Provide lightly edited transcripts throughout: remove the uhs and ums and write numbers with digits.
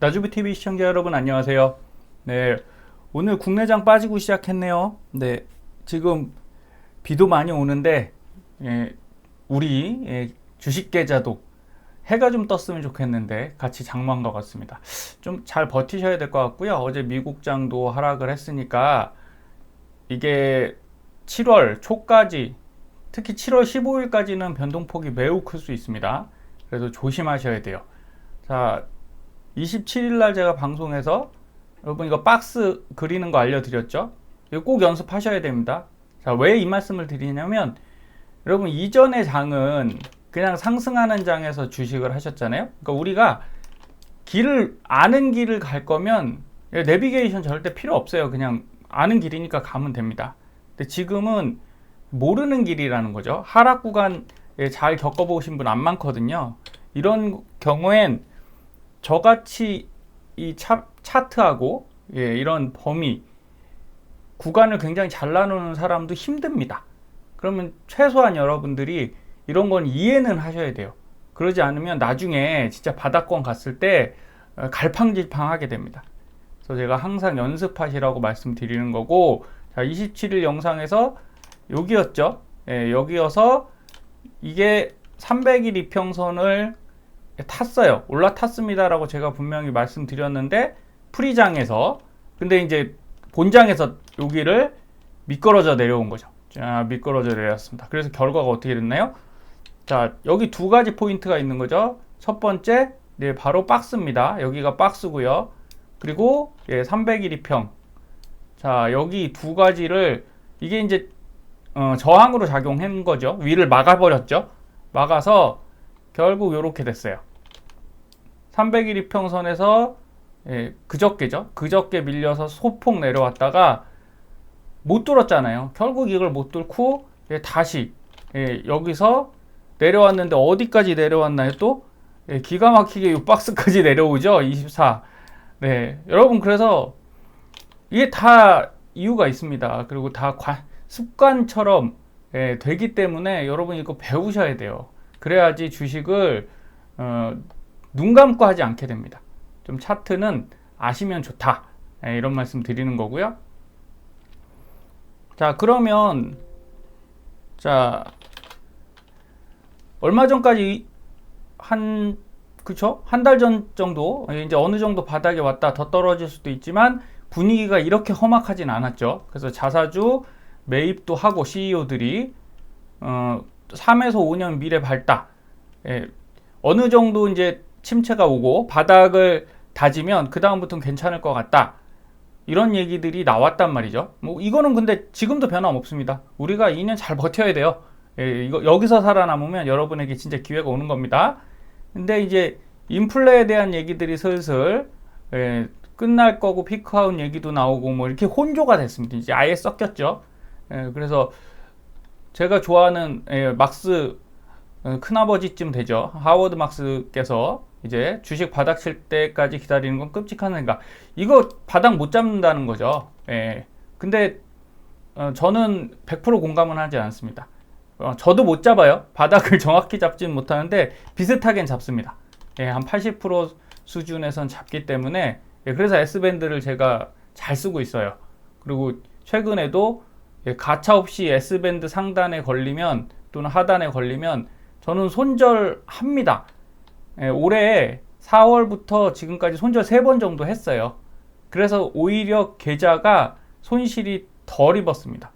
나주비TV 시청자 여러분 안녕하세요. 네, 오늘 국내장 빠지고 시작했네요. 네, 지금 비도 많이 오는데 우리 주식 계좌도 해가 좀 떴으면 좋겠는데 같이 장만 것 같습니다. 좀 잘 버티셔야 될 것 같고요. 어제 미국장도 하락을 했으니까 이게 7월 초까지, 특히 7월 15일까지는 변동폭이 매우 클 수 있습니다. 그래서 조심하셔야 돼요. 자, 27일 날 제가 방송에서 여러분 이거 박스 그리는 거 알려드렸죠? 이거 꼭 연습하셔야 됩니다. 자, 왜 이 말씀을 드리냐면 여러분 이전의 장은 그냥 상승하는 장에서 주식을 하셨잖아요. 그러니까 우리가 아는 길을 갈 거면 내비게이션 절대 필요 없어요. 그냥 아는 길이니까 가면 됩니다. 근데 지금은 모르는 길이라는 거죠. 하락 구간 잘 겪어보신 분 안 많거든요. 이런 경우엔 저같이 이 차트하고 이런 범위 구간을 굉장히 잘 나누는 사람도 힘듭니다. 그러면 최소한 여러분들이 이런 건 이해는 하셔야 돼요. 그러지 않으면 나중에 진짜 바닥권 갔을 때 갈팡질팡하게 됩니다. 그래서 제가 항상 연습하시라고 말씀드리는 거고, 자, 27일 영상에서 여기였죠. 여기여서 이게 300일 이평선을 탔어요. 올라탔습니다라고 제가 분명히 말씀드렸는데 프리장에서, 근데 이제 본장에서 여기를 미끄러져 내려온 거죠. 자, 미끄러져 내렸습니다. 그래서 결과가 어떻게 됐나요? 자, 여기 두 가지 포인트가 있는 거죠. 첫 번째, 바로 박스입니다. 여기가 박스고요. 그리고 300일 이평. 자, 여기 두 가지를 이게 이제 저항으로 작용한 거죠. 위를 막아버렸죠. 막아서 결국 이렇게 됐어요. 300일 이평선에서 그저께죠. 그저께 밀려서 소폭 내려왔다가 못 뚫었잖아요. 결국 이걸 못 뚫고 다시 여기서 내려왔는데 어디까지 내려왔나요? 또 기가 막히게 이 박스까지 내려오죠. 24. 네, 여러분 그래서 이게 다 이유가 있습니다. 그리고 다 습관처럼 되기 때문에 여러분 이거 배우셔야 돼요. 그래야지 주식을 눈 감고 하지 않게 됩니다. 좀 차트는 아시면 좋다. 이런 말씀 드리는 거고요. 자, 그러면 자, 얼마 전까지 그쵸? 한 달 전 정도 이제 어느 정도 바닥에 왔다 더 떨어질 수도 있지만 분위기가 이렇게 험악하진 않았죠. 그래서 자사주 매입도 하고 CEO들이 3에서 5년 미래 밝다. 어느 정도 이제 침체가 오고 바닥을 다지면 그 다음부터는 괜찮을 것 같다. 이런 얘기들이 나왔단 말이죠. 뭐 이거는 근데 지금도 변함없습니다. 우리가 2년 잘 버텨야 돼요. 이거 여기서 살아남으면 여러분에게 진짜 기회가 오는 겁니다. 근데 이제 인플레에 대한 얘기들이 슬슬 끝날 거고 피크아웃 얘기도 나오고 뭐 이렇게 혼조가 됐습니다. 이제 아예 섞였죠. 그래서 제가 좋아하는 막스 큰아버지쯤 되죠. 하워드 막스께서 이제 주식 바닥 칠 때까지 기다리는 건 끔찍한 생각. 이거 바닥 못 잡는다는 거죠. 근데 저는 100% 공감은 하지 않습니다. 저도 못 잡아요. 바닥을 정확히 잡지는 못하는데 비슷하게 잡습니다. 한 80% 수준에선 잡기 때문에 그래서 S밴드를 제가 잘 쓰고 있어요. 그리고 최근에도 가차없이 S밴드 상단에 걸리면 또는 하단에 걸리면 저는 손절합니다. 올해 4월부터 지금까지 손절 3번 정도 했어요. 그래서 오히려 계좌가 손실이 덜 입었습니다.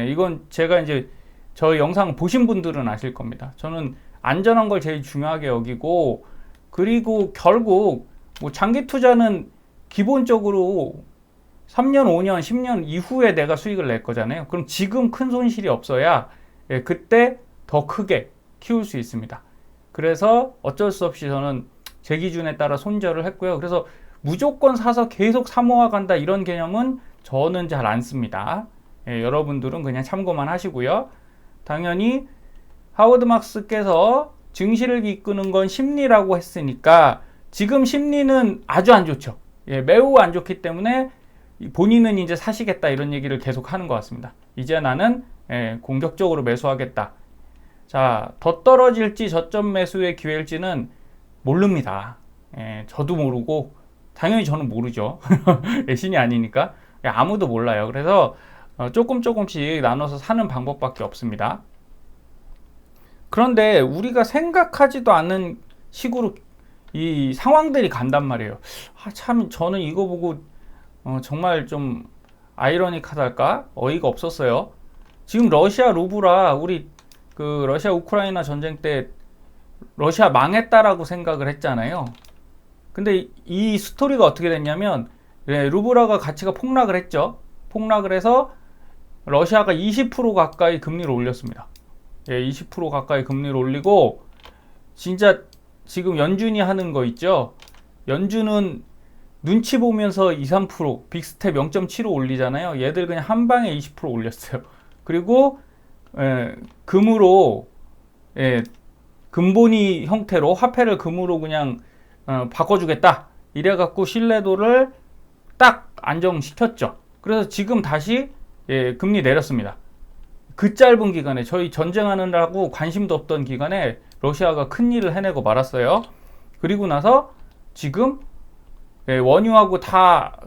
이건 제가 이제 저 영상 보신 분들은 아실 겁니다. 저는 안전한 걸 제일 중요하게 여기고, 그리고 결국 뭐 장기 투자는 기본적으로 3년, 5년, 10년 이후에 내가 수익을 낼 거잖아요. 그럼 지금 큰 손실이 없어야 그때 더 크게 키울 수 있습니다. 그래서 어쩔 수 없이 저는 제 기준에 따라 손절을 했고요. 그래서 무조건 사서 계속 사모아 간다 이런 개념은 저는 잘 안 씁니다. 여러분들은 그냥 참고만 하시고요. 당연히 하워드 막스께서 증시를 이끄는 건 심리라고 했으니까 지금 심리는 아주 안 좋죠. 매우 안 좋기 때문에 본인은 이제 사시겠다 이런 얘기를 계속 하는 것 같습니다. 이제 나는 공격적으로 매수하겠다. 자, 더 떨어질지 저점 매수의 기회일지는 모릅니다. 저도 모르고 당연히 저는 모르죠. 신이 아니니까 아무도 몰라요. 그래서 조금씩 나눠서 사는 방법밖에 없습니다. 그런데 우리가 생각하지도 않는 식으로 이 상황들이 간단 말이에요. 참 저는 이거 보고 정말 좀 아이러니하달까 어이가 없었어요. 지금 러시아 루브라 우리 그 러시아 우크라이나 전쟁 때 러시아 망했다라고 생각을 했잖아요. 근데 이 스토리가 어떻게 됐냐면 루브라가 가치가 폭락을 했죠. 폭락을 해서 러시아가 20% 가까이 금리를 올렸습니다. 20% 가까이 금리를 올리고 진짜 지금 연준이 하는 거 있죠. 연준은 눈치 보면서 2, 3% 빅스텝 0.75 올리잖아요. 얘들 그냥 한 방에 20% 올렸어요. 그리고 금으로 금본위 형태로 화폐를 금으로 그냥 바꿔주겠다. 이래갖고 신뢰도를 딱 안정시켰죠. 그래서 지금 다시 금리 내렸습니다. 그 짧은 기간에 저희 전쟁하느라고 관심도 없던 기간에 러시아가 큰일을 해내고 말았어요. 그리고 나서 지금 원유하고 다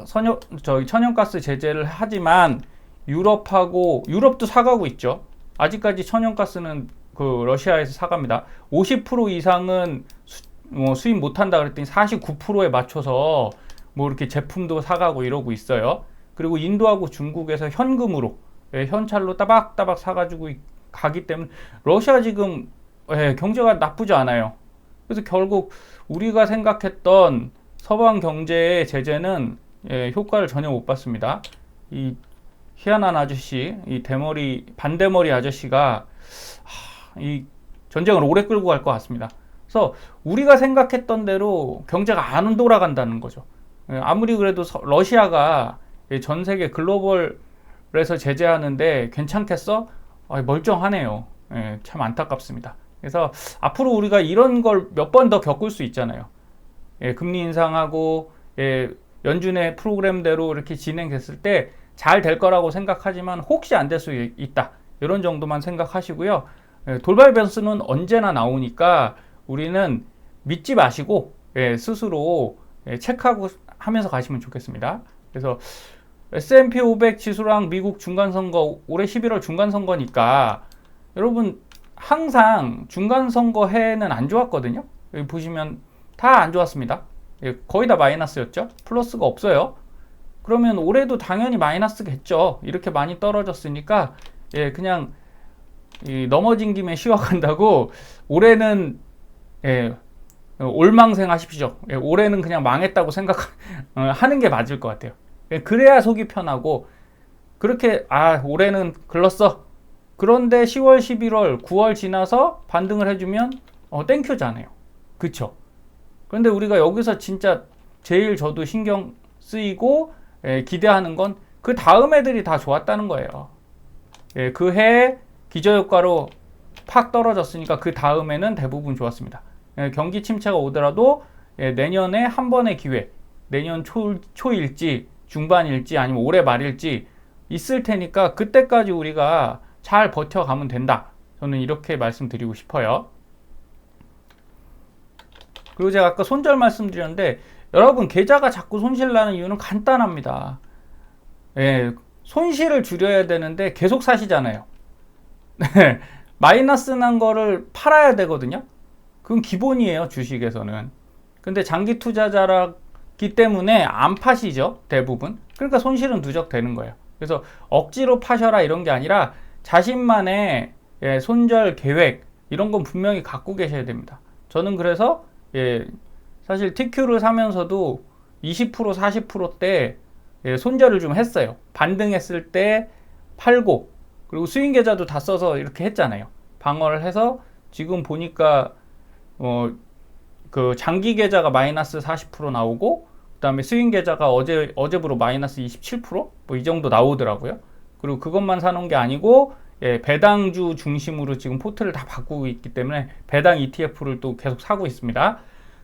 천연가스 제재를 하지만 유럽도 사가고 있죠. 아직까지 천연가스는 그 러시아에서 사갑니다. 50% 이상은 수입 못한다 그랬더니 49%에 맞춰서 뭐 이렇게 제품도 사가고 이러고 있어요. 그리고 인도하고 중국에서 현금으로 현찰로 따박따박 사가지고 가기 때문에 러시아 지금 경제가 나쁘지 않아요. 그래서 결국 우리가 생각했던 서방 경제의 제재는 효과를 전혀 못 봤습니다. 이 희한한 아저씨, 이 반대머리 아저씨가 이 전쟁을 오래 끌고 갈 것 같습니다. 그래서 우리가 생각했던 대로 경제가 안 돌아간다는 거죠. 아무리 그래도 러시아가 전 세계 글로벌에서 제재하는데 괜찮겠어? 멀쩡하네요. 참 안타깝습니다. 그래서 앞으로 우리가 이런 걸 몇 번 더 겪을 수 있잖아요. 금리 인상하고 연준의 프로그램대로 이렇게 진행됐을 때 잘 될 거라고 생각하지만 혹시 안 될 수 있다. 이런 정도만 생각하시고요. 돌발 변수는 언제나 나오니까 우리는 믿지 마시고 스스로 체크하고 하면서 가시면 좋겠습니다. 그래서 S&P 500 지수랑 미국 중간선거 올해 11월 중간선거니까 여러분 항상 중간선거 해는 안 좋았거든요. 여기 보시면 다 안 좋았습니다. 거의 다 마이너스였죠. 플러스가 없어요. 그러면 올해도 당연히 마이너스겠죠. 이렇게 많이 떨어졌으니까 그냥 넘어진 김에 쉬어간다고 올해는 올망생 하십시오. 올해는 그냥 망했다고 생각하는 게 맞을 것 같아요. 그래야 속이 편하고 그렇게 올해는 글렀어. 그런데 10월, 11월, 9월 지나서 반등을 해주면 땡큐잖아요. 그쵸? 그런데 우리가 여기서 진짜 제일 저도 신경 쓰이고 기대하는 건 그 다음 애들이 다 좋았다는 거예요. 그 해 기저효과로 팍 떨어졌으니까 그 다음에는 대부분 좋았습니다. 경기 침체가 오더라도 내년에 한 번의 기회, 내년 초일지 중반일지 아니면 올해 말일지 있을 테니까 그때까지 우리가 잘 버텨가면 된다. 저는 이렇게 말씀드리고 싶어요. 그리고 제가 아까 손절 말씀드렸는데 여러분 계좌가 자꾸 손실 나는 이유는 간단합니다. 손실을 줄여야 되는데 계속 사시잖아요. 마이너스 난 거를 팔아야 되거든요. 그건 기본이에요, 주식에서는. 근데 장기 투자자라기 때문에 안 파시죠, 대부분. 그러니까 손실은 누적되는 거예요. 그래서 억지로 파셔라 이런 게 아니라 자신만의 손절 계획 이런 건 분명히 갖고 계셔야 됩니다. 저는 그래서 사실 TQ를 사면서도 20% 40%대 손절을 좀 했어요. 반등했을 때 팔고 그리고 스윙 계좌도 다 써서 이렇게 했잖아요. 방어를 해서 지금 보니까 그 장기 계좌가 마이너스 40% 나오고 그 다음에 스윙 계좌가 어제부로 마이너스 27%? 뭐 이 정도 나오더라고요. 그리고 그것만 사놓은 게 아니고 배당주 중심으로 지금 포트를 다 바꾸고 있기 때문에 배당 ETF를 또 계속 사고 있습니다.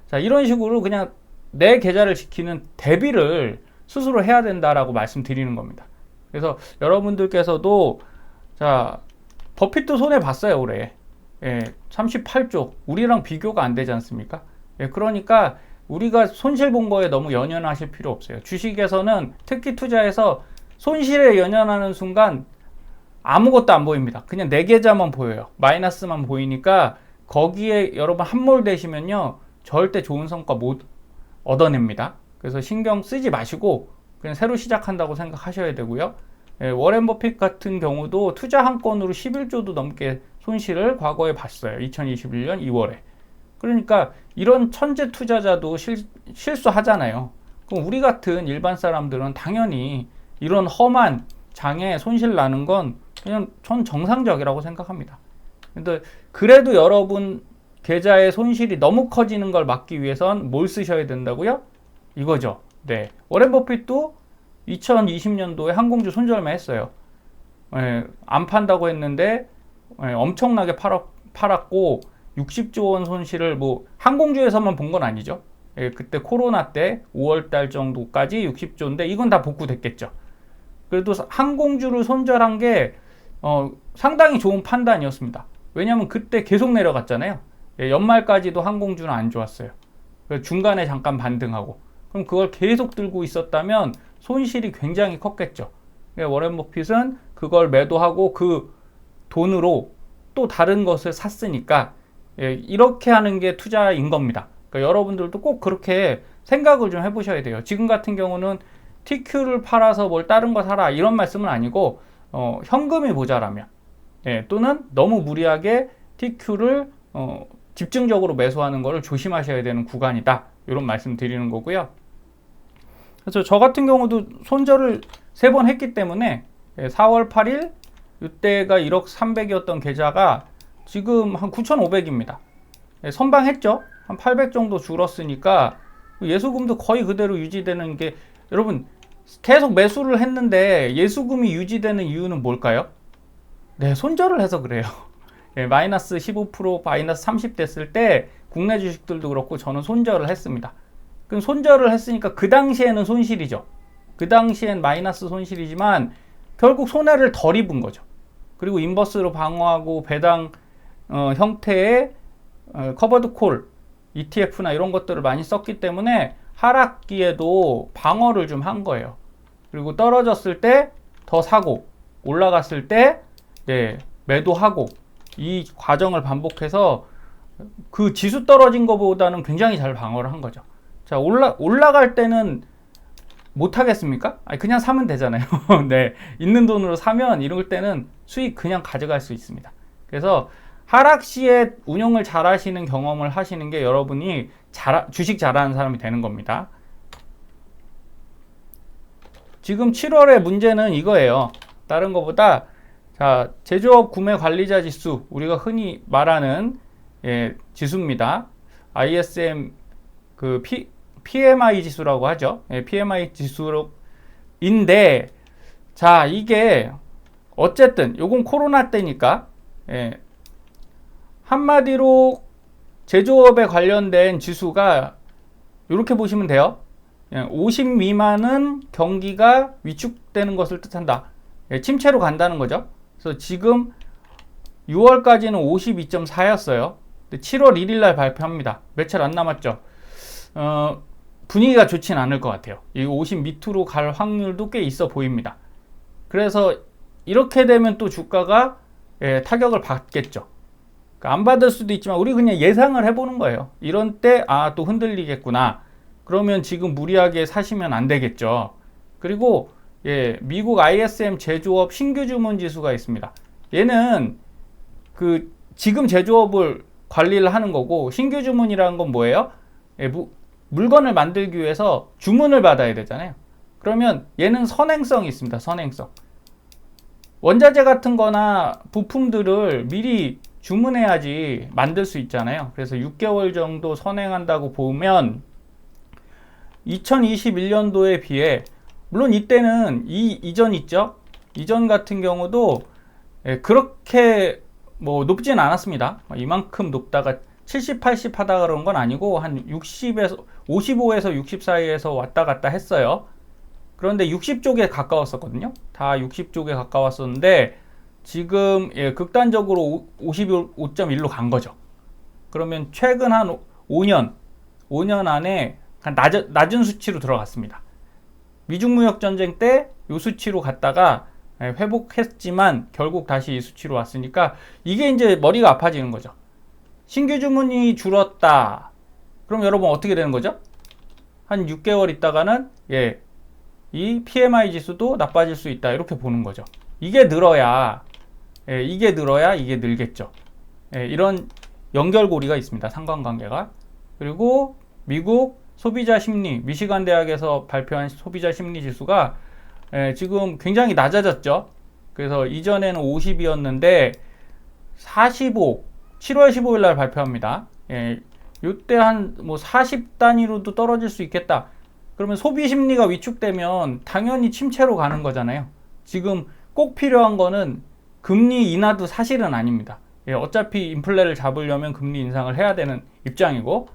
자, 이런 식으로 그냥 내 계좌를 지키는 대비를 스스로 해야 된다라고 말씀드리는 겁니다. 그래서 여러분들께서도 자, 버핏도 손해 봤어요, 올해. 38조. 우리랑 비교가 안 되지 않습니까? 그러니까 우리가 손실 본 거에 너무 연연하실 필요 없어요. 주식에서는 특히 투자해서 손실에 연연하는 순간 아무것도 안 보입니다. 그냥 내 계좌만 보여요. 마이너스만 보이니까 거기에 여러분 함몰되시면요 절대 좋은 성과 못 얻어냅니다. 그래서 신경 쓰지 마시고 그냥 새로 시작한다고 생각하셔야 되고요. 워렌 버핏 같은 경우도 투자 한 건으로 11조도 넘게 손실을 과거에 봤어요. 2021년 2월에. 그러니까 이런 천재 투자자도 실수하잖아요. 그럼 우리 같은 일반 사람들은 당연히 이런 험한 장에 손실 나는 건 그냥 전 정상적이라고 생각합니다. 근데 그래도 여러분 계좌의 손실이 너무 커지는 걸 막기 위해선 뭘 쓰셔야 된다고요? 이거죠. 네. 워렌 버핏도 2020년도에 항공주 손절만 했어요. 안 판다고 했는데 엄청나게 팔았고 60조 원 손실을 뭐 항공주에서만 본 건 아니죠. 그때 코로나 때 5월 달 정도까지 60조인데 이건 다 복구됐겠죠. 그래도 항공주를 손절한 게 상당히 좋은 판단이었습니다. 왜냐하면 그때 계속 내려갔잖아요. 연말까지도 항공주는 안 좋았어요. 중간에 잠깐 반등하고 그럼 그걸 계속 들고 있었다면 손실이 굉장히 컸겠죠. 워렌 버핏은 그걸 매도하고 그 돈으로 또 다른 것을 샀으니까 이렇게 하는 게 투자인 겁니다. 그러니까 여러분들도 꼭 그렇게 생각을 좀 해보셔야 돼요. 지금 같은 경우는 TQ를 팔아서 뭘 다른 거 사라 이런 말씀은 아니고 현금이 모자라면 또는 너무 무리하게 TQ를 집중적으로 매수하는 것을 조심하셔야 되는 구간이다. 이런 말씀 드리는 거고요. 그래서 저 같은 경우도 손절을 3번 했기 때문에 4월 8일 이때가 1억 300이었던 계좌가 지금 한 9,500입니다. 선방했죠. 한 800 정도 줄었으니까 예수금도 거의 그대로 유지되는 게 여러분 계속 매수를 했는데 예수금이 유지되는 이유는 뭘까요? 네, 손절을 해서 그래요. 마이너스 15%, 마이너스 30 됐을 때 국내 주식들도 그렇고 저는 손절을 했습니다. 그럼 손절을 했으니까 그 당시에는 손실이죠. 그 당시엔 마이너스 손실이지만 결국 손해를 덜 입은 거죠. 그리고 인버스로 방어하고 배당 형태의 커버드 콜, ETF나 이런 것들을 많이 썼기 때문에 하락기에도 방어를 좀 한 거예요. 그리고 떨어졌을 때 더 사고 올라갔을 때 매도하고 이 과정을 반복해서 그 지수 떨어진 것보다는 굉장히 잘 방어를 한 거죠. 자, 올라갈 때는 못 하겠습니까? 아니, 그냥 사면 되잖아요. 네. 있는 돈으로 사면 이럴 때는 수익 그냥 가져갈 수 있습니다. 그래서 하락 시에 운용을 잘 하시는 경험을 하시는 게 여러분이 주식 잘하는 사람이 되는 겁니다. 지금 7월의 문제는 이거예요. 다른 것보다 자, 제조업 구매 관리자 지수, 우리가 흔히 말하는 지수입니다. ISM PMI 지수라고 하죠. PMI 지수인데 자, 이게 어쨌든 요건 코로나 때니까 한마디로 제조업에 관련된 지수가 이렇게 보시면 돼요. 50 미만은 경기가 위축되는 것을 뜻한다. 침체로 간다는 거죠. 그래서 지금 6월까지는 52.4였어요. 7월 1일 날 발표합니다. 며칠 안 남았죠. 분위기가 좋진 않을 것 같아요. 이 50 밑으로 갈 확률도 꽤 있어 보입니다. 그래서 이렇게 되면 또 주가가 타격을 받겠죠. 그러니까 안 받을 수도 있지만 우리 그냥 예상을 해보는 거예요. 이런 때 또 흔들리겠구나. 그러면 지금 무리하게 사시면 안 되겠죠. 그리고 미국 ISM 제조업 신규 주문 지수가 있습니다. 얘는 지금 제조업을 관리를 하는 거고 신규 주문이라는 건 뭐예요? 물건을 만들기 위해서 주문을 받아야 되잖아요. 그러면 얘는 선행성이 있습니다. 선행성. 원자재 같은 거나 부품들을 미리 주문해야지 만들 수 있잖아요. 그래서 6개월 정도 선행한다고 보면 2021년도에 비해 물론 이때는 이전 있죠. 이전 같은 경우도 그렇게 높진 않았습니다. 이만큼 높다가 70, 80 하다 그런 건 아니고 한 60에서 55에서 60 사이에서 왔다 갔다 했어요. 그런데 60쪽에 가까웠었거든요. 다 60쪽에 가까웠었는데 지금 극단적으로 55.1로 간 거죠. 그러면 최근 한 5년 5년 안에 낮은 수치로 들어갔습니다. 미중무역전쟁 때 이 수치로 갔다가 회복했지만 결국 다시 이 수치로 왔으니까 이게 이제 머리가 아파지는 거죠. 신규 주문이 줄었다. 그럼 여러분 어떻게 되는 거죠? 한 6개월 있다가는 이 PMI 지수도 나빠질 수 있다. 이렇게 보는 거죠. 이게 늘어야 이게 늘겠죠. 이런 연결고리가 있습니다. 상관관계가. 그리고 미국 소비자 심리, 미시간 대학에서 발표한 소비자 심리 지수가 지금 굉장히 낮아졌죠. 그래서 이전에는 50이었는데 45, 7월 15일 날 발표합니다. 이때 한 뭐 40 단위로도 떨어질 수 있겠다. 그러면 소비 심리가 위축되면 당연히 침체로 가는 거잖아요. 지금 꼭 필요한 거는 금리 인하도 사실은 아닙니다. 어차피 인플레를 잡으려면 금리 인상을 해야 되는 입장이고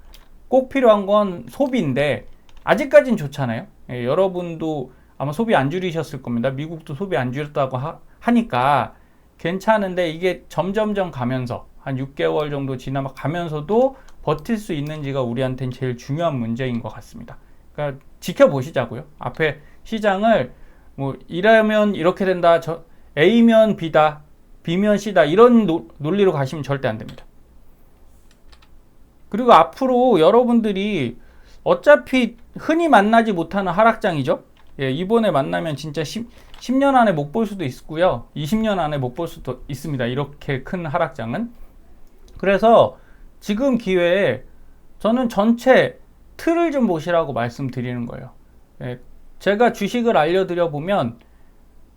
꼭 필요한 건 소비인데 아직까진 좋잖아요. 여러분도 아마 소비 안 줄이셨을 겁니다. 미국도 소비 안 줄였다고 하니까 괜찮은데 이게 점점점 가면서 한 6개월 정도 지나가면서도 버틸 수 있는지가 우리한테는 제일 중요한 문제인 것 같습니다. 그러니까 지켜보시자고요. 앞에 시장을 뭐 이러면 이렇게 된다, A면 B다, B면 C다 이런 논리로 가시면 절대 안 됩니다. 그리고 앞으로 여러분들이 어차피 흔히 만나지 못하는 하락장이죠. 이번에 만나면 진짜 10년 안에 못 볼 수도 있고요. 20년 안에 못 볼 수도 있습니다. 이렇게 큰 하락장은. 그래서 지금 기회에 저는 전체 틀을 좀 보시라고 말씀드리는 거예요. 제가 주식을 알려드려 보면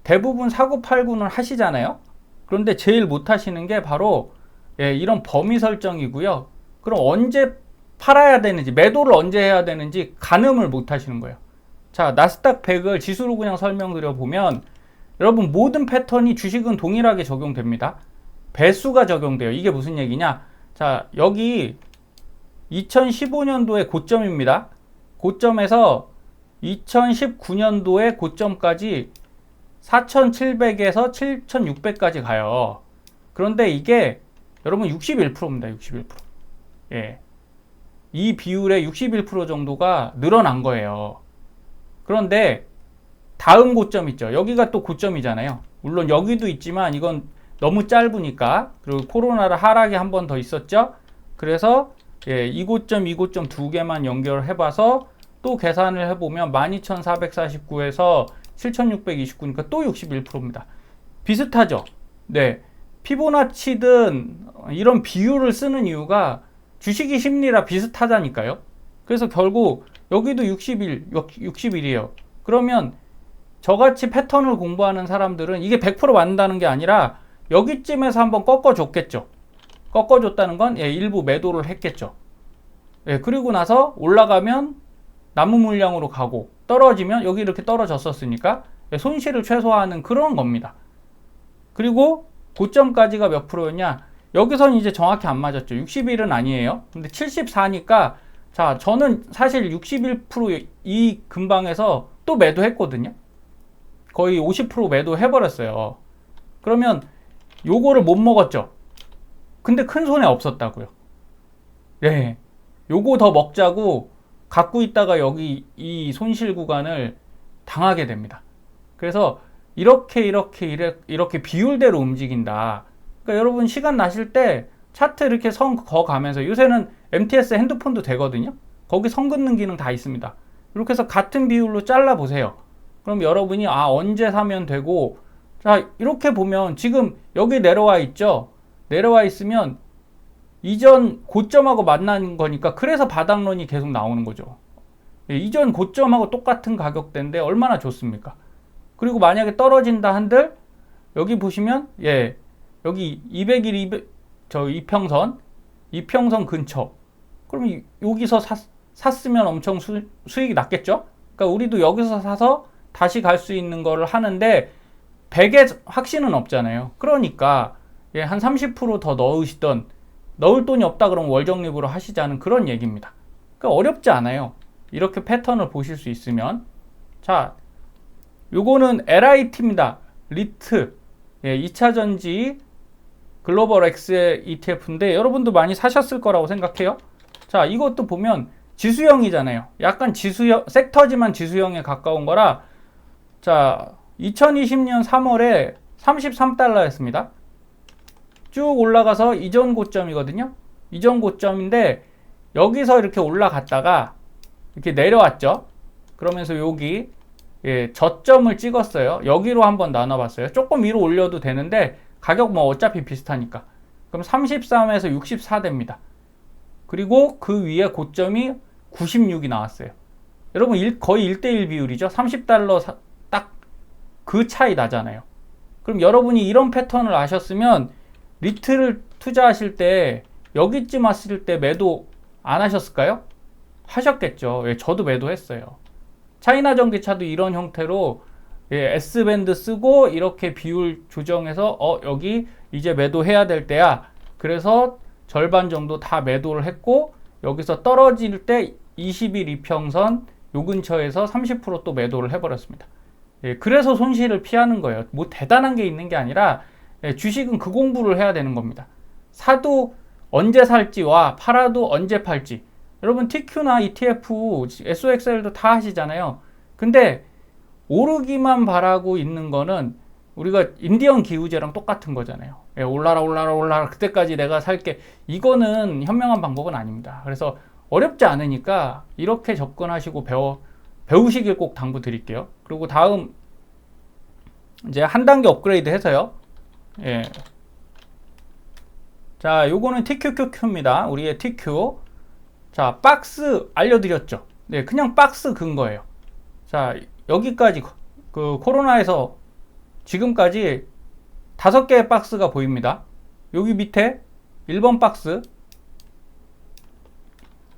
대부분 사고 팔고는 하시잖아요. 그런데 제일 못 하시는 게 바로 이런 범위 설정이고요. 그럼 언제 팔아야 되는지, 매도를 언제 해야 되는지 가늠을 못 하시는 거예요. 자, 나스닥 100을 지수로 그냥 설명드려 보면 여러분 모든 패턴이 주식은 동일하게 적용됩니다. 배수가 적용돼요. 이게 무슨 얘기냐? 자, 여기 2015년도의 고점입니다. 고점에서 2019년도의 고점까지 4,700에서 7,600까지 가요. 그런데 이게 여러분 61%입니다. 61%. 이 비율의 61% 정도가 늘어난 거예요. 그런데 다음 고점 있죠. 여기가 또 고점이잖아요. 물론 여기도 있지만 이건 너무 짧으니까. 그리고 코로나로 하락이 한 번 더 있었죠. 그래서 이 고점 두 개만 연결해 봐서 또 계산을 해보면 12,449에서 7,629니까 또 61%입니다. 비슷하죠? 네. 피보나치든 이런 비율을 쓰는 이유가 주식이 심리라 비슷하다니까요. 그래서 결국 여기도 61이에요. 그러면 저같이 패턴을 공부하는 사람들은 이게 100% 맞는다는 게 아니라 여기쯤에서 한번 꺾어줬겠죠. 꺾어줬다는 건 일부 매도를 했겠죠. 그리고 나서 올라가면 남은 물량으로 가고 떨어지면 여기 이렇게 떨어졌었으니까 손실을 최소화하는 그런 겁니다. 그리고 고점까지가 몇 프로였냐? 여기서는 이제 정확히 안 맞았죠. 61은 아니에요. 근데 74니까 자, 저는 사실 61%이 근방에서 또 매도했거든요. 거의 50% 매도해버렸어요. 그러면 요거를 못 먹었죠. 근데 큰 손해 없었다고요. 요거 더 먹자고 갖고 있다가 여기 이 손실 구간을 당하게 됩니다. 그래서 이렇게 비율대로 움직인다. 그러니까 여러분 시간 나실 때 차트 이렇게 선 그어가면서 요새는 MTS 핸드폰도 되거든요. 거기 선 긋는 기능 다 있습니다. 이렇게 해서 같은 비율로 잘라 보세요. 그럼 여러분이 언제 사면 되고, 자, 이렇게 보면 지금 여기 내려와 있죠. 내려와 있으면 이전 고점하고 만난 거니까 그래서 바닥론이 계속 나오는 거죠. 이전 고점하고 똑같은 가격대인데 얼마나 좋습니까? 그리고 만약에 떨어진다 한들 여기 보시면 여기 200일 이평선 근처, 그럼 여기서 샀으면 엄청 수익이 났겠죠? 그러니까 우리도 여기서 사서 다시 갈 수 있는 거를 하는데 100의 확신은 없잖아요. 그러니까 한 30% 더 넣을 돈이 없다 그러면 월적립으로 하시자는 그런 얘기입니다. 그러니까 어렵지 않아요. 이렇게 패턴을 보실 수 있으면. 자, 요거는 LIT입니다. 리트. 2차전지 글로벌 X ETF인데 여러분도 많이 사셨을 거라고 생각해요. 자, 이것도 보면 지수형이잖아요. 약간 지수형, 섹터지만 지수형에 가까운 거라. 자, 2020년 3월에 33달러였습니다. 쭉 올라가서 이전 고점이거든요. 이전 고점인데 여기서 이렇게 올라갔다가 이렇게 내려왔죠. 그러면서 여기 저점을 찍었어요. 여기로 한번 나눠봤어요. 조금 위로 올려도 되는데 가격 뭐 어차피 비슷하니까. 그럼 33에서 64 됩니다. 그리고 그 위에 고점이 96이 나왔어요. 여러분 거의 1대1 비율이죠. 30달러 딱 그 차이 나잖아요. 그럼 여러분이 이런 패턴을 아셨으면 리트를 투자하실 때 여기쯤 왔을 때 매도 안 하셨을까요? 하셨겠죠. 예, 저도 매도했어요. 차이나 전기차도 이런 형태로 S밴드 쓰고 이렇게 비율 조정해서 여기 이제 매도해야 될 때야. 그래서 절반 정도 다 매도를 했고 여기서 떨어질 때 20일 이평선 요 근처에서 30% 또 매도를 해버렸습니다. 그래서 손실을 피하는 거예요. 뭐 대단한 게 있는 게 아니라 주식은 그 공부를 해야 되는 겁니다. 사도 언제 살지와 팔아도 언제 팔지. 여러분 TQ나 ETF, SOXL도 다 하시잖아요. 근데 오르기만 바라고 있는 거는 우리가 인디언 기우제랑 똑같은 거잖아요. 올라라 그때까지 내가 살게. 이거는 현명한 방법은 아닙니다. 그래서 어렵지 않으니까 이렇게 접근하시고 배우시길 꼭 당부드릴게요. 그리고 다음 이제 한 단계 업그레이드 해서요. 자, 요거는 TQQQ입니다. 우리의 TQ. 자, 박스 알려드렸죠. 네, 그냥 박스 근 거예요. 자, 여기까지 그 코로나에서 지금까지 5개의 박스가 보입니다. 여기 밑에 1번 박스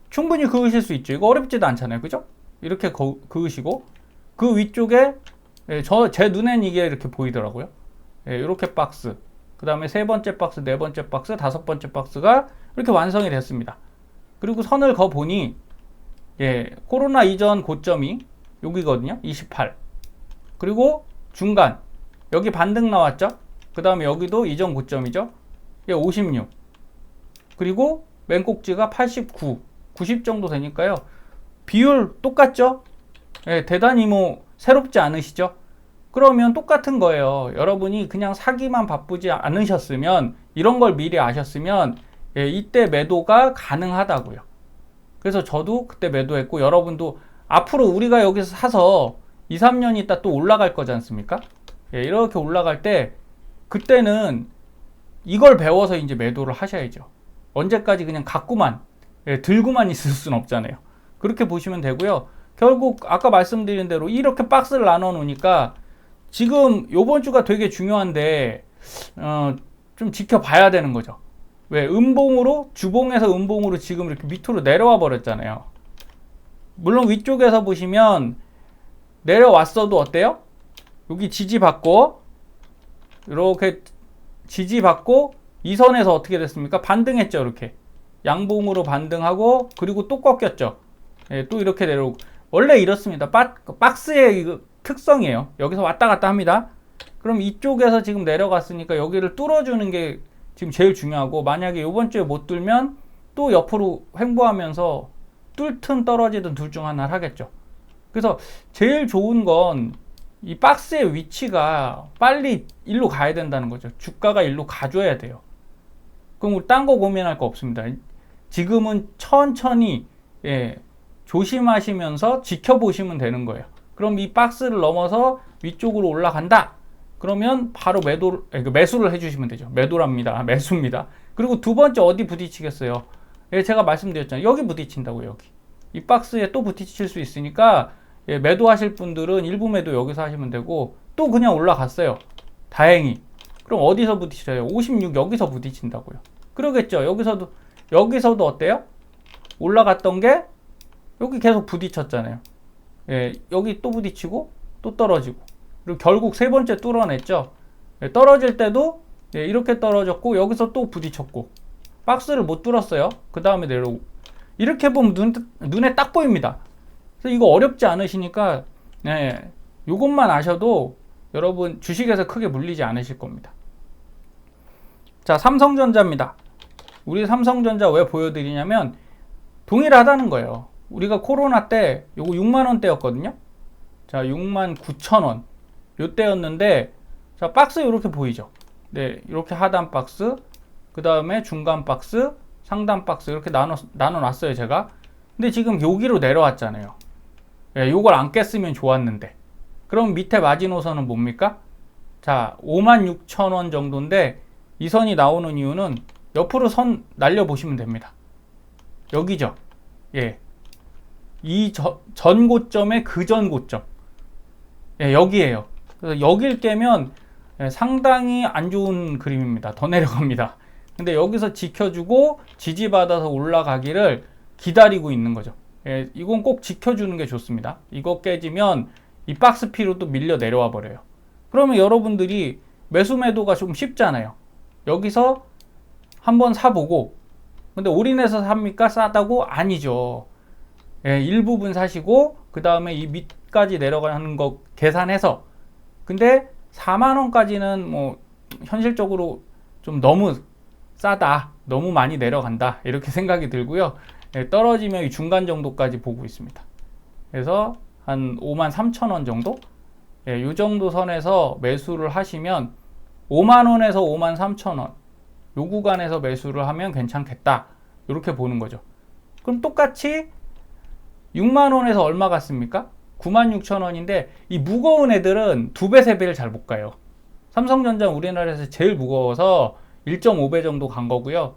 충분히 그으실 수 있죠. 이거 어렵지도 않잖아요. 그죠? 이렇게 그으시고 그 위쪽에 제 눈엔 이게 이렇게 보이더라고요. 이렇게 박스, 그 다음에 세 번째 박스, 네 번째 박스, 다섯 번째 박스가 이렇게 완성이 됐습니다. 그리고 선을 그어 보니 코로나 이전 고점이 여기거든요. 28. 그리고 중간 여기 반등 나왔죠. 그 다음에 여기도 이전 고점이죠. 56. 그리고 맨 꼭지가 89, 90 정도 되니까요. 비율 똑같죠? 대단히 뭐 새롭지 않으시죠? 그러면 똑같은 거예요. 여러분이 그냥 사기만 바쁘지 않으셨으면, 이런 걸 미리 아셨으면 이때 매도가 가능하다고요. 그래서 저도 그때 매도했고, 여러분도 앞으로 우리가 여기서 사서 2, 3년 있다 또 올라갈 거지 않습니까? 이렇게 올라갈 때 그때는 이걸 배워서 이제 매도를 하셔야죠. 언제까지 그냥 갖고만 들고만 있을 수는 없잖아요. 그렇게 보시면 되고요. 결국 아까 말씀드린 대로 이렇게 박스를 나눠 놓으니까 지금 요번 주가 되게 중요한데 좀 지켜봐야 되는 거죠. 왜? 음봉으로, 주봉에서 음봉으로 지금 이렇게 밑으로 내려와 버렸잖아요. 물론 위쪽에서 보시면 내려왔어도 어때요? 여기 지지받고 이렇게 지지받고 이 선에서 어떻게 됐습니까? 반등했죠. 이렇게 양봉으로 반등하고 그리고 또 꺾였죠. 또 이렇게 내려오고. 원래 이렇습니다. 박스의 이거 특성이에요. 여기서 왔다 갔다 합니다. 그럼 이쪽에서 지금 내려갔으니까 여기를 뚫어주는 게 지금 제일 중요하고, 만약에 이번 주에 못 뚫면 또 옆으로 횡보하면서 뚫든 떨어지든 둘 중 하나를 하겠죠. 그래서 제일 좋은 건 이 박스의 위치가 빨리 일로 가야 된다는 거죠. 주가가 일로 가줘야 돼요. 그럼 우리 딴 거 고민할 거 없습니다. 지금은 천천히 조심하시면서 지켜보시면 되는 거예요. 그럼 이 박스를 넘어서 위쪽으로 올라간다. 그러면 바로 매수를 해주시면 되죠. 매도랍니다. 매수입니다. 그리고 두 번째 어디 부딪히겠어요? 제가 말씀드렸잖아요. 여기 부딪힌다고요. 여기. 이 박스에 또 부딪힐 수 있으니까 매도하실 분들은 일부 매도 여기서 하시면 되고, 또 그냥 올라갔어요. 다행히. 그럼 어디서 부딪혀요? 56 여기서 부딪힌다고요. 그러겠죠. 여기서도 어때요? 올라갔던 게 여기 계속 부딪혔잖아요. 여기 또 부딪히고 또 떨어지고, 그리고 결국 세 번째 뚫어냈죠. 떨어질 때도 이렇게 떨어졌고 여기서 또 부딪혔고 박스를 못 뚫었어요. 그 다음에 내려오고. 이렇게 보면 눈에 딱 보입니다. 그래서 이거 어렵지 않으시니까 요것만 아셔도 여러분 주식에서 크게 물리지 않으실 겁니다. 자, 삼성전자입니다. 우리 삼성전자 왜 보여드리냐면 동일하다는 거예요. 우리가 코로나 때 요거 6만 원대였거든요. 자, 6만 9천 원 요때였는데, 자, 박스 이렇게 보이죠? 네, 이렇게 하단 박스, 그 다음에 중간 박스, 상단 박스 이렇게 나눠놨어요, 제가. 근데 지금 여기로 내려왔잖아요. 예, 요걸 안 깼으면 좋았는데. 그럼 밑에 마지노선은 뭡니까? 자, 56,000원 정도인데, 이 선이 나오는 이유는 옆으로 선 날려보시면 됩니다. 여기죠. 예. 이 전 고점의 그 전 고점. 예, 여기에요. 그래서 여길 깨면 상당히 안 좋은 그림입니다. 더 내려갑니다. 근데 여기서 지켜주고 지지받아서 올라가기를 기다리고 있는 거죠. 예, 이건 꼭 지켜주는 게 좋습니다. 이거 깨지면 이 박스 P로 또 밀려 내려와 버려요. 그러면 여러분들이 매수 매도가 좀 쉽잖아요. 여기서 한번 사보고, 근데 올인해서 삽니까? 싸다고? 아니죠. 예, 일부분 사시고 그 다음에 이 밑까지 내려가는 거 계산해서, 근데 4만원까지는 뭐 현실적으로 좀 너무 싸다, 너무 많이 내려간다 이렇게 생각이 들고요. 예, 떨어지면 이 중간 정도까지 보고 있습니다. 그래서 한 53,000원 정도? 예, 이 정도 선에서 매수를 하시면 5만원에서 53,000원 요 구간에서 매수를 하면 괜찮겠다 이렇게 보는 거죠. 그럼 똑같이 6만원에서 얼마 갔습니까? 96,000원인데 이 무거운 애들은 2배, 3배를 잘 못 가요. 삼성전자 우리나라에서 제일 무거워서 1.5배 정도 간 거고요.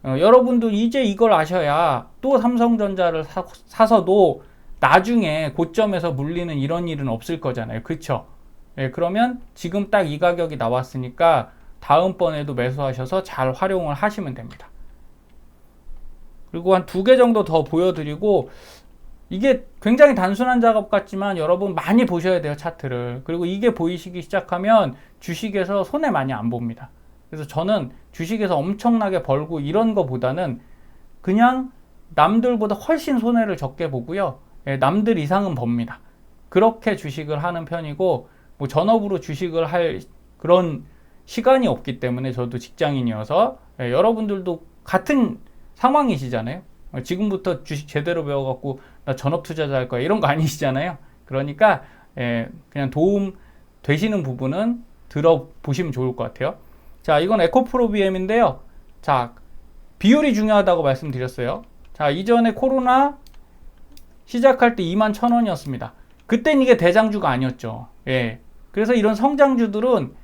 여러분들 이제 이걸 아셔야 또 삼성전자를 사서도 나중에 고점에서 물리는 이런 일은 없을 거잖아요. 그쵸? 예, 그러면 지금 딱 이 가격이 나왔으니까 다음번에도 매수하셔서 잘 활용을 하시면 됩니다. 그리고 한 2개 정도 더 보여드리고, 이게 굉장히 단순한 작업 같지만 여러분 많이 보셔야 돼요, 차트를. 그리고 이게 보이시기 시작하면 주식에서 손해 많이 안 봅니다. 그래서 저는 주식에서 엄청나게 벌고 이런 거보다는 그냥 남들보다 훨씬 손해를 적게 보고요. 예, 남들 이상은 법니다. 그렇게 주식을 하는 편이고, 뭐 전업으로 주식을 할 그런 시간이 없기 때문에 저도 직장인이어서, 예, 여러분들도 같은 상황이시잖아요. 지금부터 주식 제대로 배워갖고 나 전업 투자자 할 거야 이런 거 아니시잖아요. 그러니까 그냥 도움 되시는 부분은 들어보시면 좋을 것 같아요. 자, 이건 에코프로비엠인데요. 자, 비율이 중요하다고 말씀드렸어요. 자, 이전에 코로나 시작할 때 21,000원이었습니다. 그땐 이게 대장주가 아니었죠. 예. 그래서 이런 성장주들은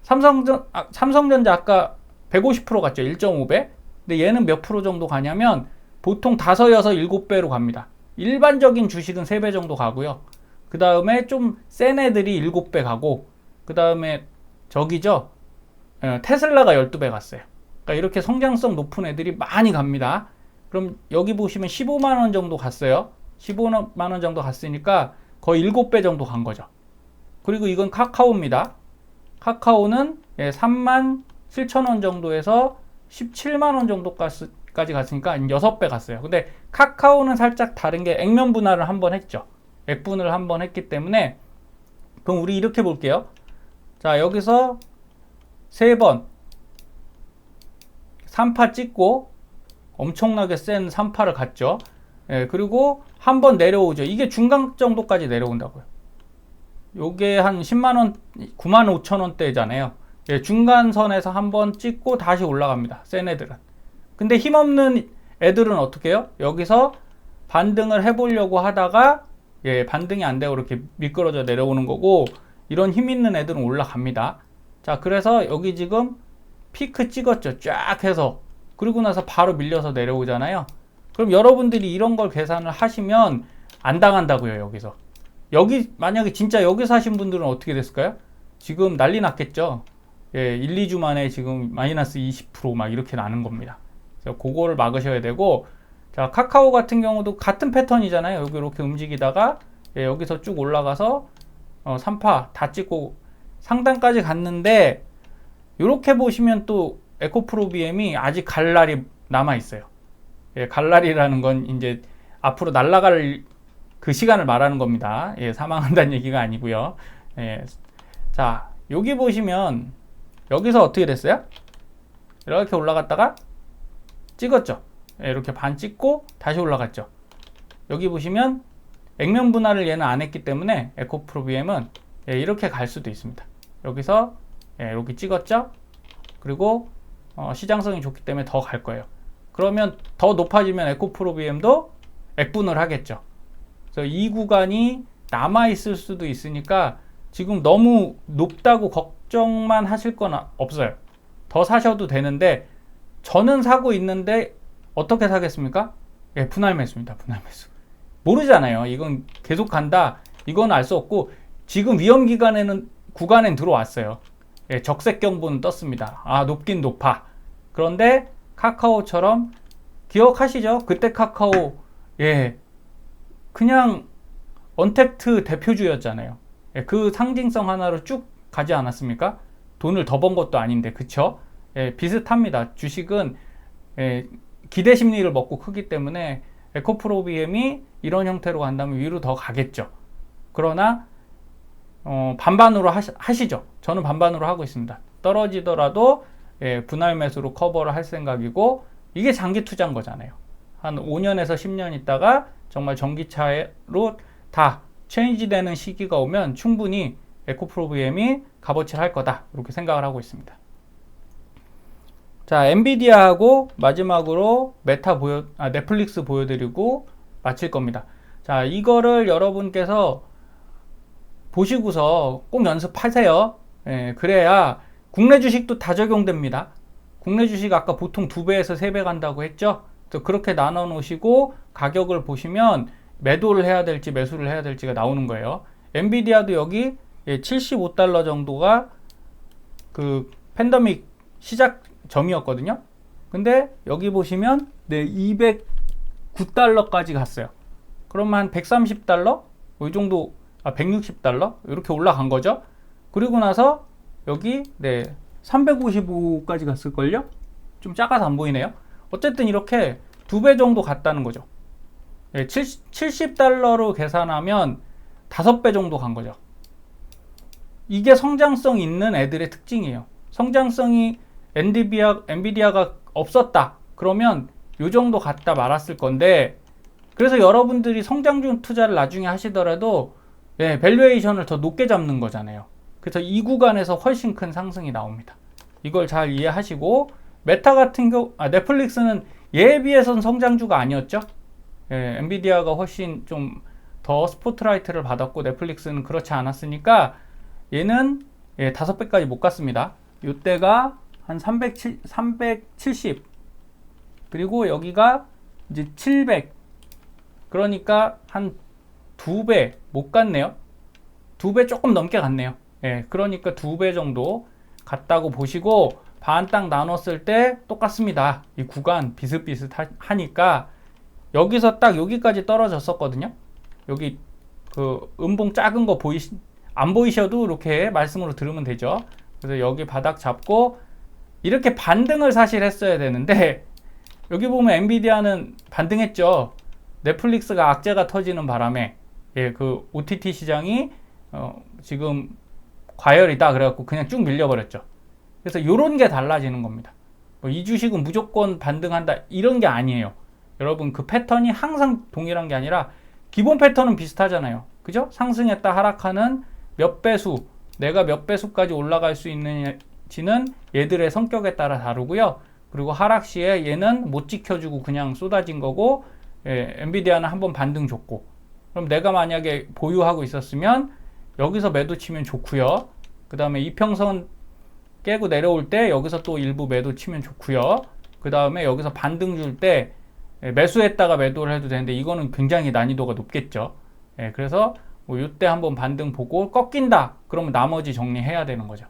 삼성전자 아까 150% 갔죠. 1.5배. 근데 얘는 몇 프로 정도 가냐면 보통 5, 6, 7배로 갑니다. 일반적인 주식은 3배 정도 가고요. 그 다음에 좀 센 애들이 7배 가고, 그 다음에 저기죠. 테슬라가 12배 갔어요. 그러니까 이렇게 성장성 높은 애들이 많이 갑니다. 그럼 여기 보시면 15만원 정도 갔어요. 15만원 정도 갔으니까 거의 7배 정도 간 거죠. 그리고 이건 카카오입니다. 카카오는 37,000원 정도에서 17만원 정도까지 갔으니까 6배 갔어요. 근데 카카오는 살짝 다른 게 액면 분할을 한번 했죠. 액분을 한번 했기 때문에, 그럼 우리 이렇게 볼게요. 자, 여기서 3번 3파 찍고 엄청나게 센 3파를 갔죠. 예, 그리고 한번 내려오죠. 이게 중간 정도까지 내려온다고요. 요게 한 10만원, 95,000원대잖아요. 예, 중간선에서 한번 찍고 다시 올라갑니다. 센 애들은. 근데 힘없는 애들은 어떻게 해요? 여기서 반등을 해보려고 하다가 반등이 안 되고 이렇게 미끄러져 내려오는 거고, 이런 힘 있는 애들은 올라갑니다. 자, 그래서 여기 지금 피크 찍었죠. 쫙 해서. 그리고 나서 바로 밀려서 내려오잖아요. 그럼 여러분들이 이런 걸 계산을 하시면 안 당한다고요, 여기서. 여기 만약에 진짜 여기서 하신 분들은 어떻게 됐을까요? 지금 난리 났겠죠. 1, 2주 만에 지금 마이너스 20% 이렇게 나는 겁니다. 그래서 그거를 막으셔야 되고, 자, 카카오 같은 경우도 같은 패턴이잖아요. 여기 이렇게 움직이다가 여기서 쭉 올라가서 3파 다 찍고 상단까지 갔는데, 이렇게 보시면 또 에코프로비엠이 아직 갈 날이 남아 있어요. 갈 날이라는 건 이제 앞으로 날아갈 그 시간을 말하는 겁니다. 사망한다는 얘기가 아니고요. 자, 여기 보시면 여기서 어떻게 됐어요? 이렇게 올라갔다가 찍었죠. 이렇게 반 찍고 다시 올라갔죠. 여기 보시면 액면 분할을 얘는 안 했기 때문에 에코프로비엠은 이렇게 갈 수도 있습니다. 여기서 여기 찍었죠? 그리고 시장성이 좋기 때문에 더 갈 거예요. 그러면 더 높아지면 에코프로비엠도 액분을 하겠죠. 그래서 이 구간이 남아 있을 수도 있으니까 지금 너무 높다고 걱정만 하실 건 없어요. 더 사셔도 되는데 저는 사고 있는데 어떻게 사겠습니까? 분할 매수입니다. 분할 매수. 모르잖아요. 이건 계속 간다. 이건 알 수 없고 지금 위험 구간엔 들어왔어요. 적색 경보는 떴습니다. 높긴 높아. 그런데 카카오처럼 기억하시죠? 그때 카카오 그냥 언택트 대표주였잖아요. 그 상징성 하나로 쭉 가지 않았습니까? 돈을 더 번 것도 아닌데, 그쵸? 비슷합니다. 주식은 기대 심리를 먹고 크기 때문에 에코프로비엠이 이런 형태로 간다면 위로 더 가겠죠. 그러나 반반으로 하시죠. 저는 반반으로 하고 있습니다. 떨어지더라도 분할 매수로 커버를 할 생각이고, 이게 장기 투자인 거잖아요. 한 5년에서 10년 있다가 정말 전기차로 다 체인지 되는 시기가 오면 충분히 에코프로비엠이 값어치를 할 거다, 이렇게 생각을 하고 있습니다. 자, 엔비디아하고 마지막으로 넷플릭스 보여드리고 마칠 겁니다. 자, 이거를 여러분께서 보시고서 꼭 연습하세요. 그래야 국내 주식도 다 적용됩니다. 국내 주식 아까 보통 2배에서 3배 간다고 했죠? 그래서 그렇게 나눠 놓으시고 가격을 보시면 매도를 해야 될지 매수를 해야 될지가 나오는 거예요. 엔비디아도 여기 75달러 정도가 그 팬데믹 시작 점이었거든요. 근데 여기 보시면 209달러까지 갔어요. 그러면 한 130달러? 이 정도, 160달러? 이렇게 올라간 거죠. 그리고 나서 여기 355까지 갔을걸요? 좀 작아서 안 보이네요. 어쨌든 이렇게 2배 정도 갔다는 거죠. 70달러로 계산하면 5배 정도 간 거죠. 이게 성장성 있는 애들의 특징이에요. 성장성이 엔비디아가 없었다. 그러면 요 정도 갔다 말았을 건데, 그래서 여러분들이 성장중 투자를 나중에 하시더라도 밸류에이션을 더 높게 잡는 거잖아요. 그래서 이 구간에서 훨씬 큰 상승이 나옵니다. 이걸 잘 이해하시고, 메타 같은 경우, 넷플릭스는 얘에 비해서는 성장주가 아니었죠. 엔비디아가 훨씬 좀 더 스포트라이트를 받았고 넷플릭스는 그렇지 않았으니까 얘는 5배까지 못 갔습니다. 이때가 한 370 그리고 여기가 이제 700, 그러니까 한 2배 못 갔네요. 2배 조금 넘게 갔네요. 그러니까 2배 정도 갔다고 보시고, 반 딱 나눴을 때 똑같습니다. 이 구간 비슷비슷하니까 여기서 딱 여기까지 떨어졌었거든요. 여기 그 음봉 작은 거 안 보이셔도 이렇게 말씀으로 들으면 되죠. 그래서 여기 바닥 잡고 이렇게 반등을 사실 했어야 되는데, 여기 보면 엔비디아는 반등했죠. 넷플릭스가 악재가 터지는 바람에 그 OTT 시장이 지금 과열이다 그래갖고 그냥 쭉 밀려버렸죠. 그래서 요런 게 달라지는 겁니다. 이 주식은 무조건 반등한다 이런 게 아니에요. 여러분, 그 패턴이 항상 동일한 게 아니라 기본 패턴은 비슷하잖아요. 그죠? 상승했다 하락하는 몇 배수, 내가 몇 배수까지 올라갈 수 있는지는 얘들의 성격에 따라 다르고요. 그리고 하락 시에 얘는 못 지켜주고 그냥 쏟아진 거고, 엔비디아는 한번 반등 줬고, 그럼 내가 만약에 보유하고 있었으면 여기서 매도 치면 좋고요. 그 다음에 이평선 깨고 내려올 때 여기서 또 일부 매도 치면 좋고요. 그 다음에 여기서 반등 줄 때 매수했다가 매도를 해도 되는데 이거는 굉장히 난이도가 높겠죠. 그래서 뭐 이때 한번 반등 보고 꺾인다 그러면 나머지 정리해야 되는 거죠.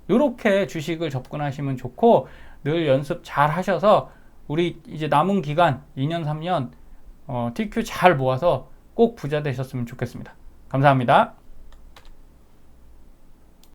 이렇게 주식을 접근하시면 좋고, 늘 연습 잘 하셔서 우리 이제 남은 기간 2년 3년 TQ 잘 모아서 꼭 부자 되셨으면 좋겠습니다. 감사합니다.